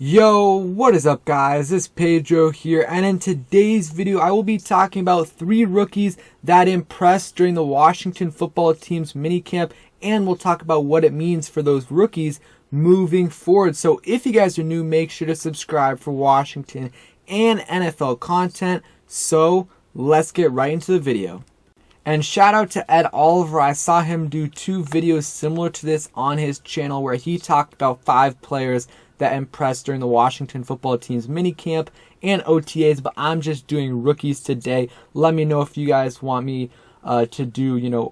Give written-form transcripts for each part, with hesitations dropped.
Yo, what is up guys? It's Pedro here, and in today's video I will be talking about 3 rookies that impressed during the Washington football team's minicamp, and we'll talk about what it means for those rookies moving forward. So if you guys are new, make sure to subscribe for Washington and NFL content. So let's get right into the video. And shout out to Ed Oliver. I saw him do 2 videos similar to this on his channel where he talked about 5 players that impressed during the Washington football team's minicamp and OTAs, but I'm just doing rookies today. Let me know if you guys want me to do,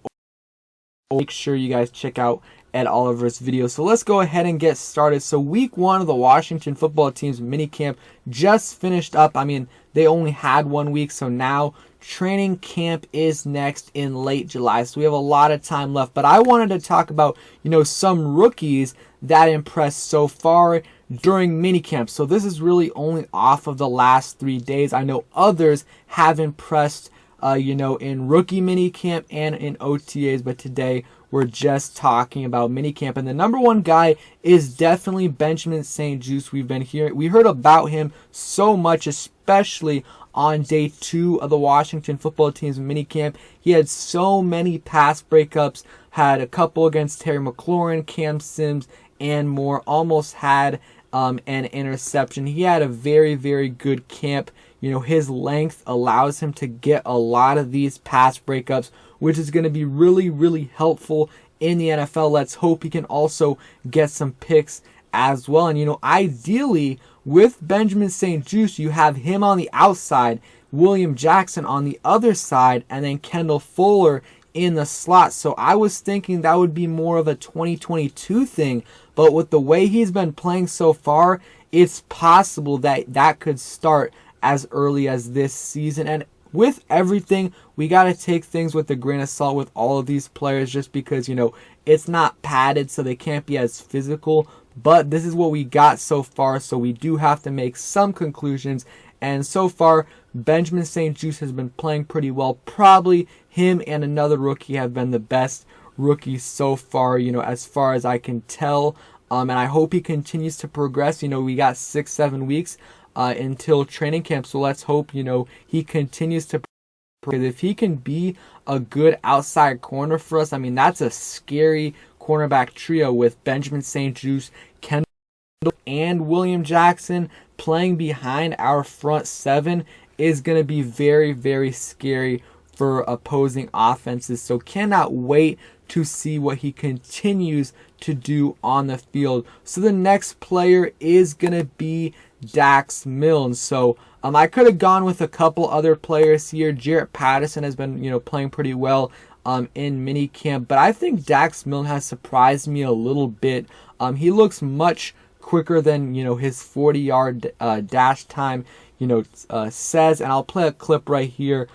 make sure you guys check out Ed Oliver's video. So let's go ahead and get started. So week 1 of the Washington football team's minicamp just finished up. I mean, they only had 1 week, so now training camp is next in late July. So we have a lot of time left, but I wanted to talk about, some rookies that impressed so far during minicamp. So this is really only off of the last 3 days. I know others have impressed, in rookie minicamp and in OTAs, but today we're just talking about minicamp. And the number 1 guy is definitely Benjamin St-Juste. We heard about him so much, especially on day 2 of the Washington football team's minicamp. He had so many pass breakups, had a couple against Terry McLaurin, Cam Sims, and more, almost had an interception. He had a very, very good camp. His length allows him to get a lot of these pass breakups, which is going to be really, really helpful in the NFL. Let's hope he can also get some picks as well. And, ideally, with Benjamin St-Juste, you have him on the outside, William Jackson on the other side, and then Kendall Fuller in the slot. So I was thinking that would be more of a 2022 thing, but with the way he's been playing so far, it's possible that that could start as early as this season. And with everything, we got to take things with a grain of salt with all of these players, just because, it's not padded, so they can't be as physical. But this is what we got so far, so we do have to make some conclusions. And so far, Benjamin St-Juste has been playing pretty well. Probably him and another rookie have been the best rookies so far, as far as I can tell. And I hope he continues to progress. We got 6-7 weeks until training camp, so let's hope, he continues to progress. If he can be a good outside corner for us, I mean, that's a scary cornerback trio with Benjamin St-Juste, Kendall, and William Jackson playing behind our front 7 is going to be very, very scary for opposing offenses. So cannot wait to see what he continues to do on the field. So the next player is going to be Dax Milne. So I could have gone with a couple other players here. Jarrett Patterson has been, playing pretty well in minicamp, but I think Dax Milne has surprised me a little bit. He looks much quicker than his 40-yard dash time says, and I'll play a clip right here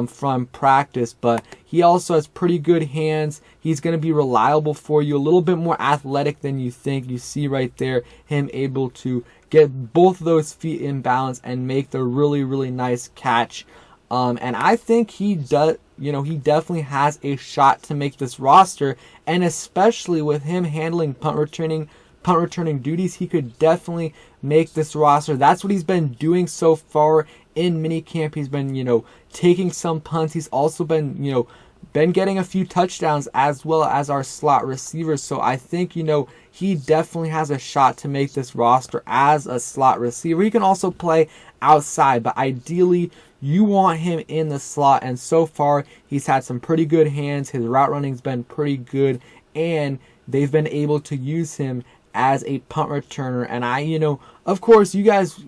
from practice. But he also has pretty good hands. He's going to be reliable for you, a little bit more athletic than you think. You see right there him able to get both of those feet in balance and make the really, really nice catch. And I think he does. He definitely has a shot to make this roster, and especially with him handling punt returning duties, he could definitely make this roster. That's what he's been doing so far in minicamp. He's been, taking some punts. He's also been, been getting a few touchdowns as well as our slot receivers. So I think, he definitely has a shot to make this roster as a slot receiver. He can also play outside, but ideally you want him in the slot, and so far he's had some pretty good hands. His route running's been pretty good, and they've been able to use him as a punt returner. And of course, you guys,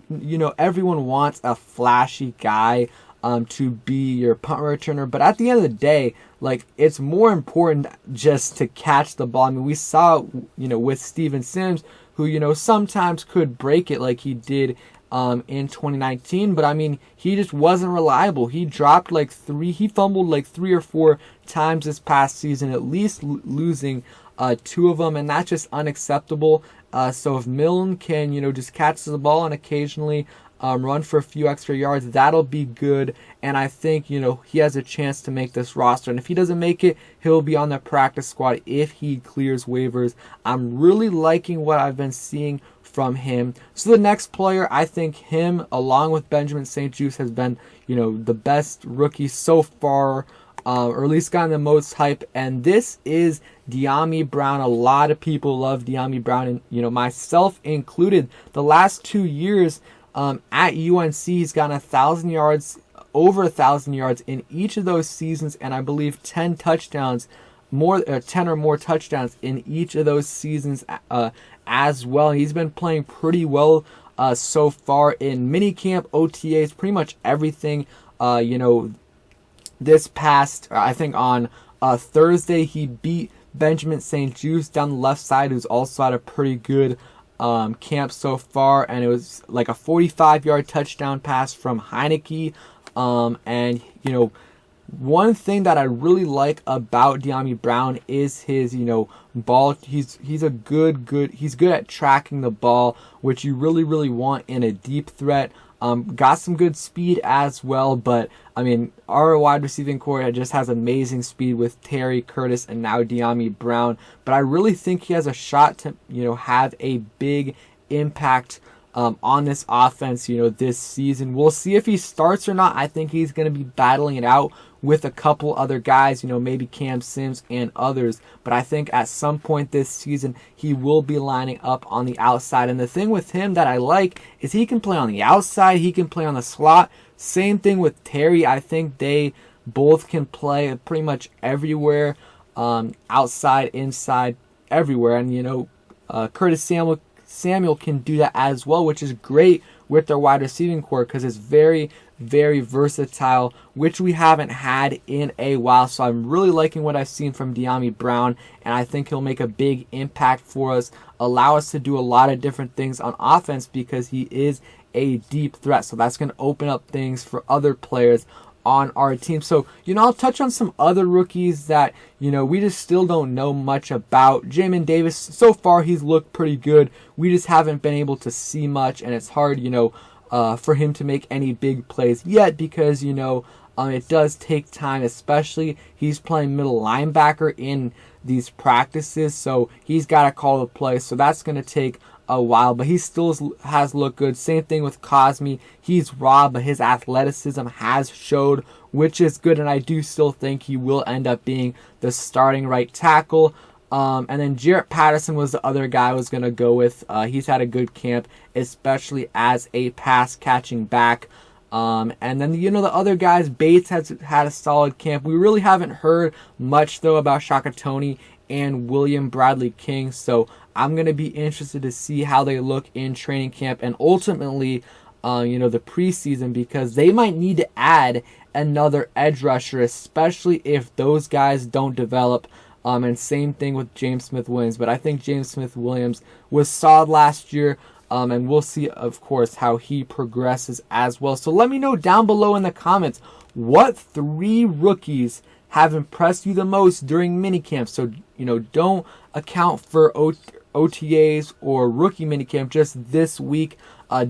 everyone wants a flashy guy to be your punt returner, but at the end of the day, it's more important just to catch the ball. I mean, we saw, with Steven Sims, who, sometimes could break it like he did in 2019, but I mean, he just wasn't reliable. He dropped he fumbled 3 or 4 times this past season, at least losing 2 of them, and that's just unacceptable. So if Milne can, just catch the ball and occasionally run for a few extra yards, that'll be good. And I think, he has a chance to make this roster. And if he doesn't make it, he'll be on the practice squad if he clears waivers. I'm really liking what I've been seeing from him. So the next player, I think him along with Benjamin St-Juste has been, the best rookie so far, or at least gotten the most hype. And this is Dyami Brown. A lot of people love Dyami Brown, and myself included. The last 2 years at UNC, he's gotten 1,000 yards, over 1,000 yards in each of those seasons, and I believe 10 touchdowns. 10 or more touchdowns in each of those seasons as well. He's been playing pretty well so far in minicamp, OTAs, pretty much everything. This past, I think on Thursday, he beat Benjamin St-Juste down the left side, who's also had a pretty good camp so far, and it was like a 45-yard touchdown pass from Heineke. And one thing that I really like about Dyami Brown is his, ball. He's good at tracking the ball, which you really want in a deep threat. Got some good speed as well, but I mean, our wide receiving core just has amazing speed with Terry, Curtis, and now Dyami Brown. But I really think he has a shot to, have a big impact on this offense, this season. We'll see if he starts or not. I think he's going to be battling it out with a couple other guys, maybe Cam Sims and others. But I think at some point this season, he will be lining up on the outside. And the thing with him that I like is he can play on the outside. He can play on the slot. Same thing with Terry. I think they both can play pretty much everywhere, outside, inside, everywhere. And, Curtis Samuel can do that as well, which is great with their wide receiving core because it's very, very versatile, which we haven't had in a while. So I'm really liking what I've seen from Dyami Brown, and I think he'll make a big impact for us, allow us to do a lot of different things on offense because he is a deep threat. So that's going to open up things for other players on our team. So, I'll touch on some other rookies that, we just still don't know much about. Jamin Davis, so far he's looked pretty good. We just haven't been able to see much, and it's hard, for him to make any big plays yet because, it does take time, especially he's playing middle linebacker in these practices, so he's got to call the play, so that's going to take a while, but he still has looked good. Same thing with Cosme. He's raw, but his athleticism has showed, which is good, and I do still think he will end up being the starting right tackle. And then Jarrett Patterson was the other guy I was going to go with. He's had a good camp, especially as a pass-catching back. And then, the other guys, Bates has had a solid camp. We really haven't heard much, though, about Shaka Toney and William Bradley King, so I'm going to be interested to see how they look in training camp and ultimately, the preseason, because they might need to add another edge rusher, especially if those guys don't develop. And same thing with James Smith-Williams, but I think James Smith-Williams was solid last year. And we'll see, of course, how he progresses as well. So let me know down below in the comments what 3 rookies have impressed you the most during minicamp. So, don't account for OTAs or rookie minicamp just this week.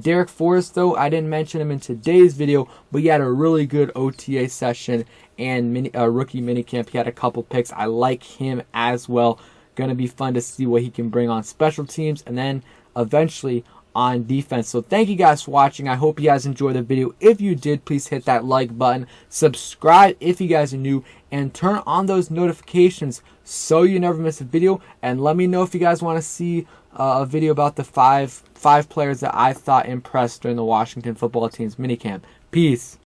Derek Forrest, though, I didn't mention him in today's video, but he had a really good OTA session and rookie minicamp. He had a couple picks. I like him as well. Going to be fun to see what he can bring on special teams and then eventually on defense. So thank you guys for watching. I hope you guys enjoyed the video. If you did, please hit that like button, subscribe if you guys are new, and turn on those notifications so you never miss a video. And let me know if you guys want to see a video about the five players that I thought impressed during the Washington football team's minicamp. Peace.